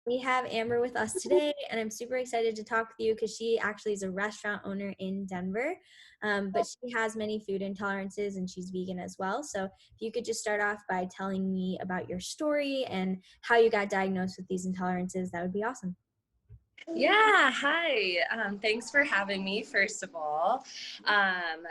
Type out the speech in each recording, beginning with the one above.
We have Amber with us today, and I'm super excited to talk with you because she actually is a restaurant owner in Denver, but she has many food intolerances and she's vegan as well. So if you could just start off by telling me about your story and how you got diagnosed with these intolerances, that would be awesome. Yeah, hi. Thanks for having me, first of all.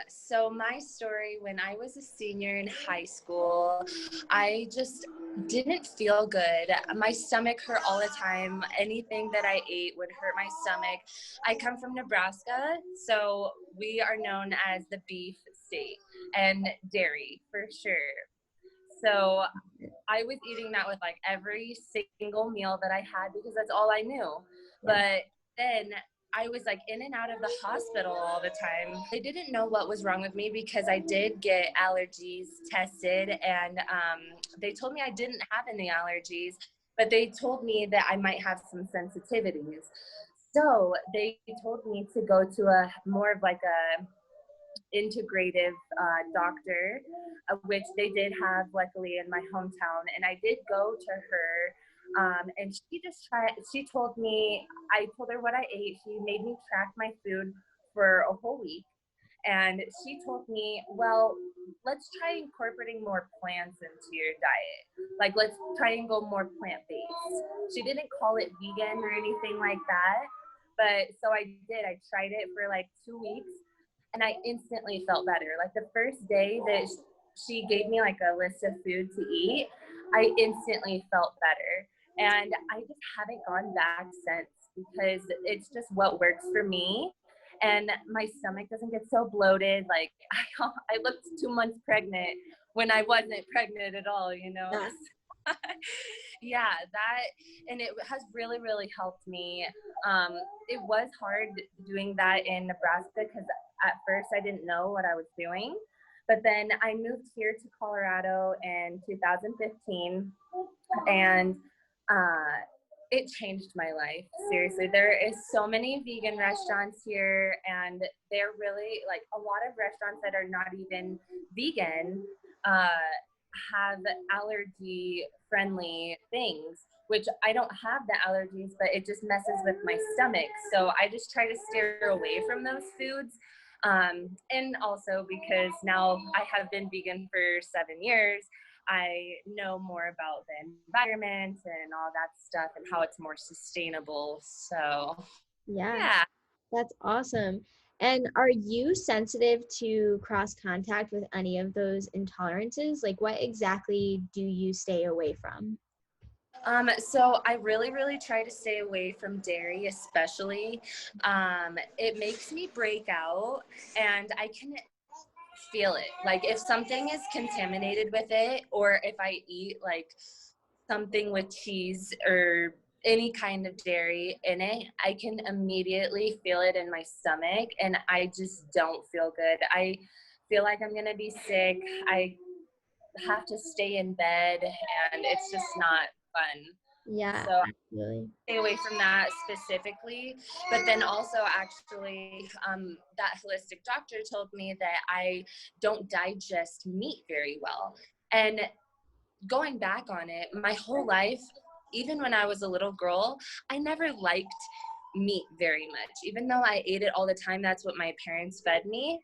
So my story, when I was a senior in high school, I just didn't feel good. My stomach hurt all the time. Anything that I ate would hurt my stomach. I come from Nebraska, so we are known as the beef state and dairy for sure. So I was eating that with like every single meal that I had because that's all I knew. Yeah. But then I was like in and out of the hospital all the time. They didn't know what was wrong with me because I did get allergies tested, and they told me I didn't have any allergies, but they told me that I might have some sensitivities. So they told me to go to a more of like a integrative doctor, which they did have luckily in my hometown. And I did go to her, and she told me, I told her what I ate. She made me track my food for a whole week. And she told me, well, let's try incorporating more plants into your diet. Like, let's try and go more plant-based. She didn't call it vegan or anything like that. But so I did. I tried it for like 2 weeks and I instantly felt better. Like the first day that she gave me like a list of food to eat, I instantly felt better. And I just haven't gone back since because it's just what works for me. And my stomach doesn't get so bloated. Like I looked 2 months pregnant when I wasn't pregnant at all, you know? Yeah. Yeah, and it has really, really helped me. It was hard doing that in Nebraska because at first I didn't know what I was doing. But then I moved here to Colorado in 2015, and it changed my life. Seriously, there is so many vegan restaurants here, and they're really like a lot of restaurants that are not even vegan have allergy friendly things, which I don't have the allergies, but it just messes with my stomach. So I just try to steer away from those foods. And also because now I have been vegan for 7 years, I know more about the environment and all that stuff and how it's more sustainable. So, Yeah, yeah. that's awesome. And are you sensitive to cross contact with any of those intolerances? Like, what exactly do you stay away from? So I really, really try to stay away from dairy, especially. It makes me break out, and I can feel it. Like if something is contaminated with it, or if I eat like something with cheese or any kind of dairy in it, I can immediately feel it in my stomach, and I just don't feel good. I feel like I'm gonna be sick. I have to stay in bed, and it's just not fun. Yeah, So absolutely. stay away from that specifically. But then also, actually, that holistic doctor told me that I don't digest meat very well. And going back on it, my whole life, even when I was a little girl, I never liked meat very much. Even though I ate it all the time, that's what my parents fed me.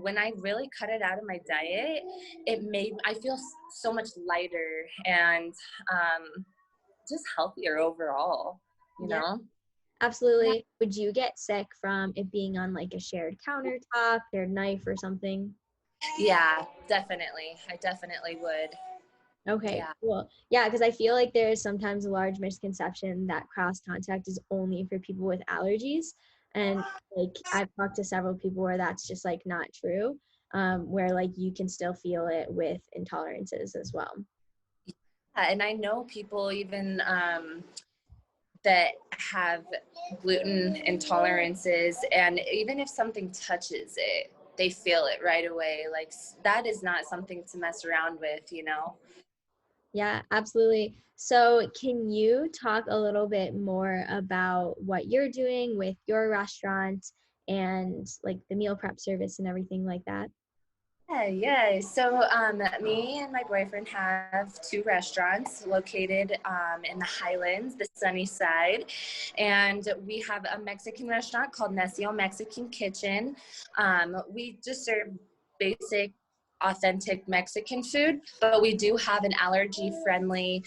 When I really cut it out of my diet, it made I feel so much lighter and just healthier overall, you Yeah, know? Yeah. absolutely. Would you get sick from it being on like a shared countertop, shared knife or something? Yeah, definitely. I definitely would. Okay, Yeah. cool. Yeah, because I feel like there's sometimes a large misconception that cross contact is only for people with allergies. And like I've talked to several people where that's just like not true, where like you can still feel it with intolerances as well. And I know people even that have gluten intolerances, and even if something touches it, they feel it right away. Like that is not something to mess around with, you know? Yeah, absolutely. So, can you talk a little bit more about what you're doing with your restaurant and like the meal prep service and everything like that? Yeah. So me and my boyfriend have two restaurants located in the Highlands, the sunny side. And we have a Mexican restaurant called Necio Mexican Kitchen. We just serve basic, authentic Mexican food, but we do have an allergy-friendly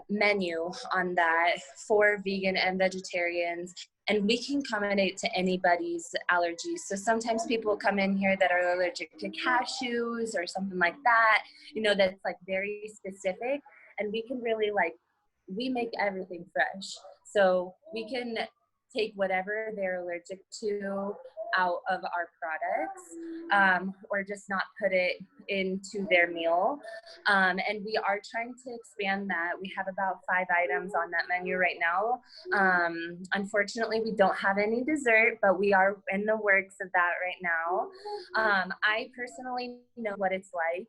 menu on that for vegan and vegetarians, and we can accommodate to anybody's allergies. So sometimes people come in here that are allergic to cashews or something like that, that's like very specific. And we can really we make everything fresh. So we can take whatever they're allergic to out of our products, or just not put it into their meal. And we are trying to expand that. We have about 5 items on that menu right now. Unfortunately, we don't have any dessert, but we are in the works of that right now. I personally know what it's like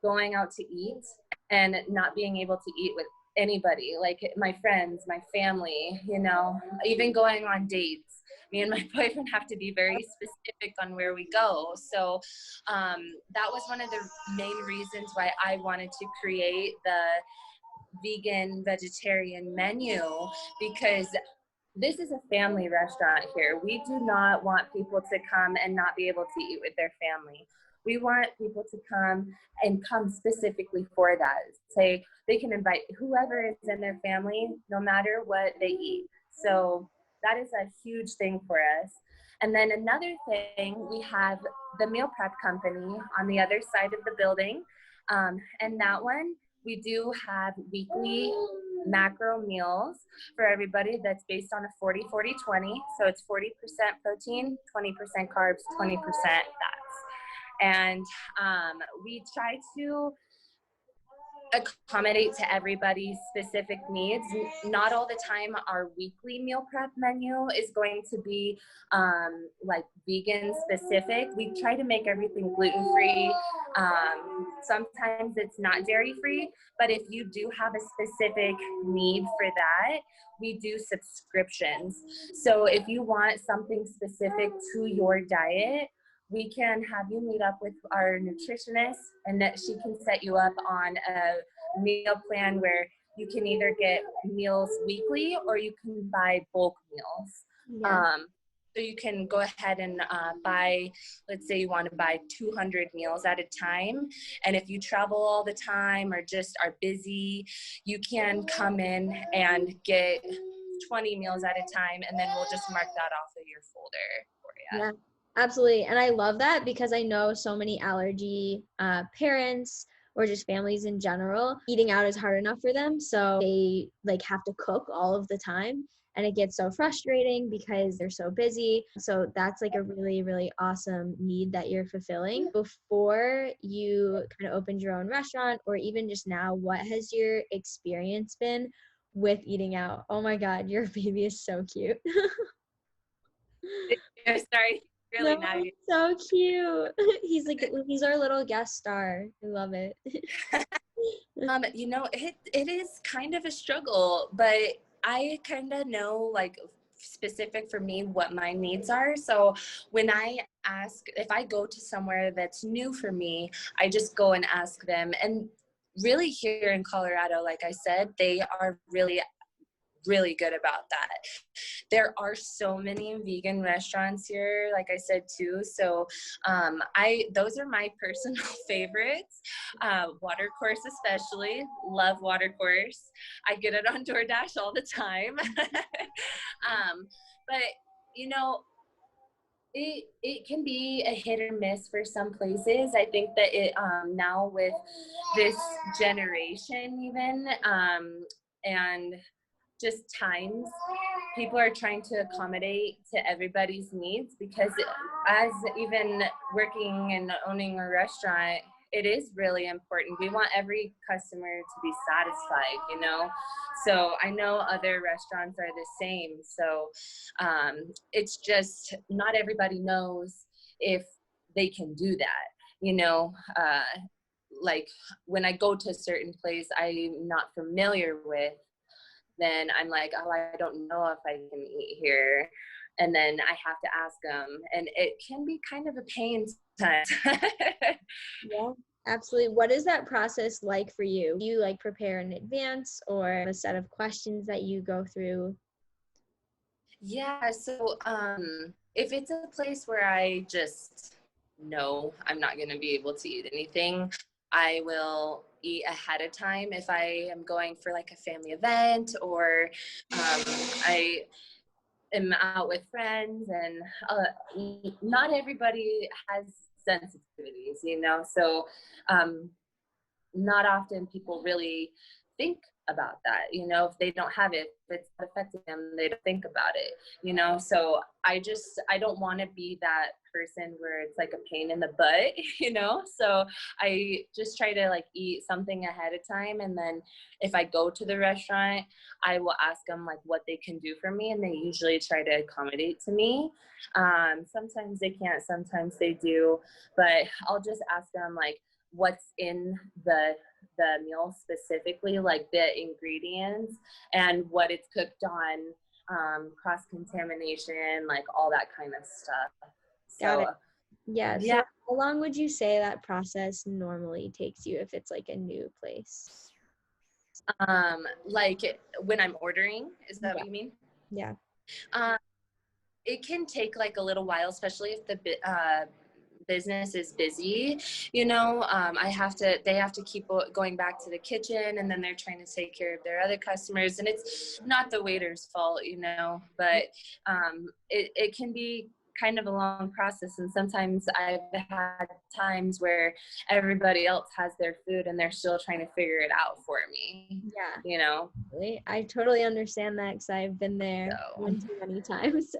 going out to eat and not being able to eat with anybody, like my friends, my family, even going on dates. Me and my boyfriend have to be very specific on where we go. So that was one of the main reasons why I wanted to create the vegan vegetarian menu, because this is a family restaurant here. We do not want people to come and not be able to eat with their family. We want people to come and come specifically for that. Say they can invite whoever is in their family, no matter what they eat. So that is a huge thing for us. And then another thing, we have the meal prep company on the other side of the building. And that one, we do have weekly macro meals for everybody that's based on a 40-40-20. So it's 40% protein, 20% carbs, 20% fats. And we try to accommodate to everybody's specific needs. Not all the time our weekly meal prep menu is going to be vegan specific. We try to make everything gluten-free. Sometimes it's not dairy-free, but if you do have a specific need for that, we do subscriptions. So if you want something specific to your diet, we can have you meet up with our nutritionist, and that she can set you up on a meal plan where you can either get meals weekly or you can buy bulk meals. Yeah. So you can go ahead and buy, let's say you want to buy 200 meals at a time. And if you travel all the time or just are busy, you can come in and get 20 meals at a time, and then we'll just mark that off of your folder for you. Yeah, absolutely. And I love that because I know so many allergy parents or just families in general, eating out is hard enough for them. So they have to cook all of the time. And it gets so frustrating because they're so busy. So that's a really, really awesome need that you're fulfilling. Before you kind of opened your own restaurant, or even just now, what has your experience been with eating out? Oh my God, your baby is so cute. Sorry, really No, nice. so cute. He's our little guest star. I love it. It is kind of a struggle, but I kind of know specific for me what my needs are. So when I ask, if I go to somewhere that's new for me, I just go and ask them. And really here in Colorado, like I said, they are really good about that. There are so many vegan restaurants here, like I said too. So those are my personal favorites. Watercourse especially, love Watercourse. I get it on DoorDash all the time. But it can be a hit or miss for some places. I think that it now with this generation even, and just times, people are trying to accommodate to everybody's needs, because as even working and owning a restaurant, it is really important. We want every customer to be satisfied. So I know other restaurants are the same. So it's just not everybody knows if they can do that. Like when I go to a certain place I'm not familiar with, then I'm like, oh, I don't know if I can eat here. And then I have to ask them. And it can be kind of a pain times. Yeah, absolutely. What is that process like for you? Do you like prepare in advance or a set of questions that you go through? Yeah, so if it's a place where I just know I'm not going to be able to eat anything, I will eat ahead of time if I am going for like a family event, or I am out with friends, and not everybody has sensitivities, you know, so um, not often people really think about that, you know, if they don't have it, if it's not affecting them, they don't think about it, you know. So I don't want to be that person where it's like a pain in the butt, you know. So I just try to like eat something ahead of time, and then if I go to the restaurant, I will ask them like what they can do for me, and they usually try to accommodate to me. Sometimes they can't, sometimes they do, but I'll just ask them like what's in the meal specifically, like the ingredients and what it's cooked on, cross contamination, like all that kind of stuff. Got So it. Yeah. yeah, So how long would you say that process normally takes you if it's like a new place? like when I'm ordering, is that Yeah. what you mean? Yeah. Um, it can take like a little while, especially if the business is busy, you know. They have to keep going back to the kitchen, and then they're trying to take care of their other customers, and it's not the waiter's fault, you know, but it can be kind of a long process. And sometimes I've had times where everybody else has their food and they're still trying to figure it out for me, Yeah. you know. I totally understand that because I've been there So one too many times.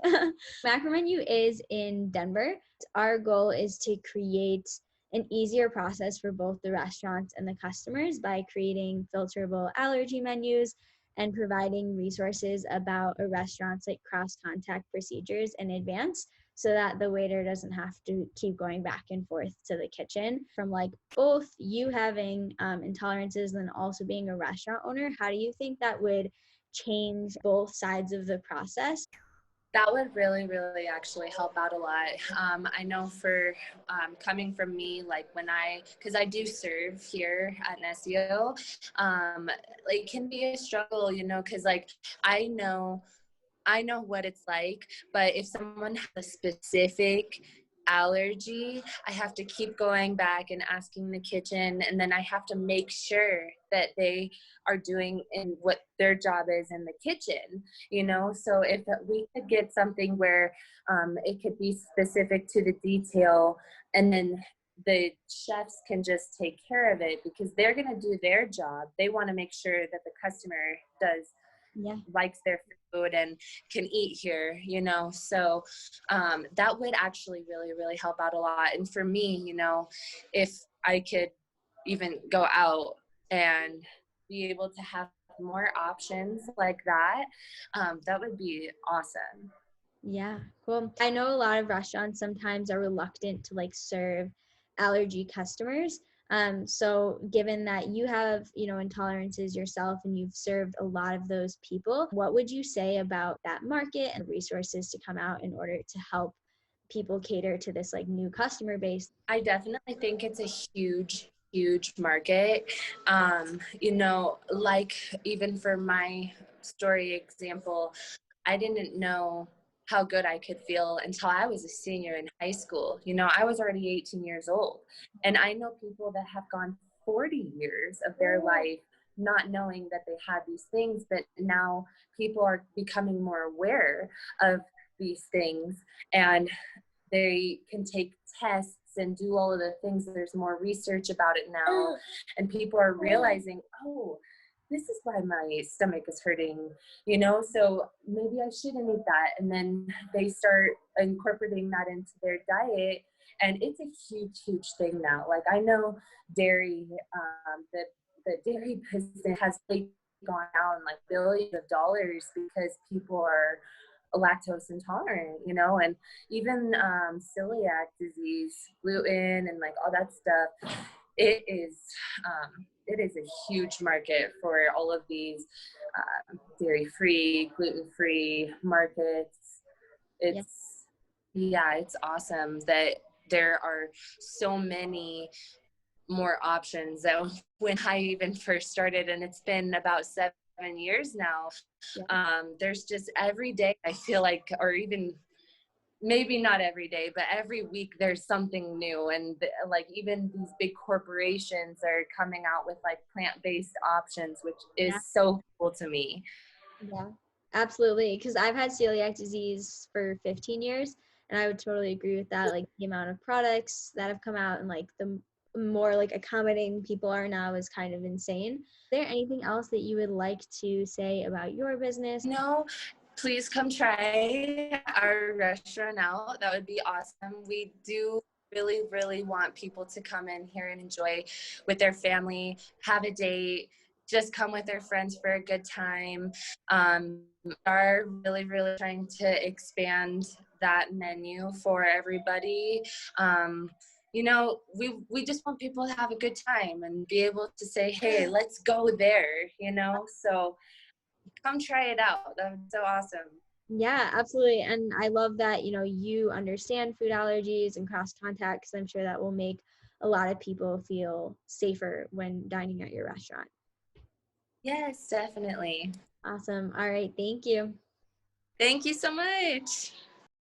MacroMenu is in Denver. Our goal is to create an easier process for both the restaurants and the customers by creating filterable allergy menus and providing resources about a restaurant's like cross-contact procedures in advance so that the waiter doesn't have to keep going back and forth to the kitchen. From like both you having intolerances and then also being a restaurant owner, how do you think that would change both sides of the process? that would really, really actually help out a lot. I know for coming from me, like because I do serve here at Necio, like, it can be a struggle, you know, because like I know I know what it's like, but if someone has a specific allergy, I have to keep going back and asking the kitchen, and then I have to make sure that they are doing in what their job is in the kitchen, you know. So if we could get something where it could be specific to the detail, and then the chefs can just take care of it because they're going to do their job. They want to make sure that the customer does Yeah. likes their food and can eat here, you know. So that would actually really, really help out a lot. And for me, you know, if I could even go out and be able to have more options like that, that would be awesome. Yeah, cool. I know a lot of restaurants sometimes are reluctant to like serve allergy customers. So given that you have, intolerances yourself and you've served a lot of those people, what would you say about that market and resources to come out in order to help people cater to this like new customer base? I definitely think it's a huge, huge market. You know, like even for my story example, I didn't know how good I could feel until I was a senior in high school. You know, I was already 18 years old. And I know people that have gone 40 years of their life not knowing that they had these things, but now people are becoming more aware of these things, and they can take tests and do all of the things. There's more research about it now, and people are realizing, oh, this is why my stomach is hurting, you know, so maybe I shouldn't eat that. And then they start incorporating that into their diet. And it's a huge, huge thing now. Like I know dairy, the dairy business has really gone down like billions of dollars because people are lactose intolerant, you know, and even celiac disease, gluten, and like all that stuff. It is it is a huge market for all of these dairy-free, gluten-free markets. Yeah. It's, yeah, it's awesome that there are so many more options than when I even first started, and it's been about 7 years now. Yeah. There's just every day I feel like, or even maybe not every day, but every week there's something new. And like even these big corporations are coming out with like plant-based options, which Yeah. is so cool to me. Yeah, absolutely. Because I've had celiac disease for 15 years, and I would totally agree with that. Like the amount of products that have come out and like the more like accommodating people are now is kind of insane. Is there anything else that you would like to say about your business? No, please come try our restaurant out. That would be awesome. We do really, really want people to come in here and enjoy with their family, have a date, just come with their friends for a good time. Are really, really trying to expand that menu for everybody. You know, we just want people to have a good time and be able to say, hey, let's go there, you know? So come try it out. That's so awesome. Yeah, absolutely. And I love that, you know, you understand food allergies and cross contact, because I'm sure that will make a lot of people feel safer when dining at your restaurant. Yes, definitely. Awesome. All right. Thank you. Thank you so much.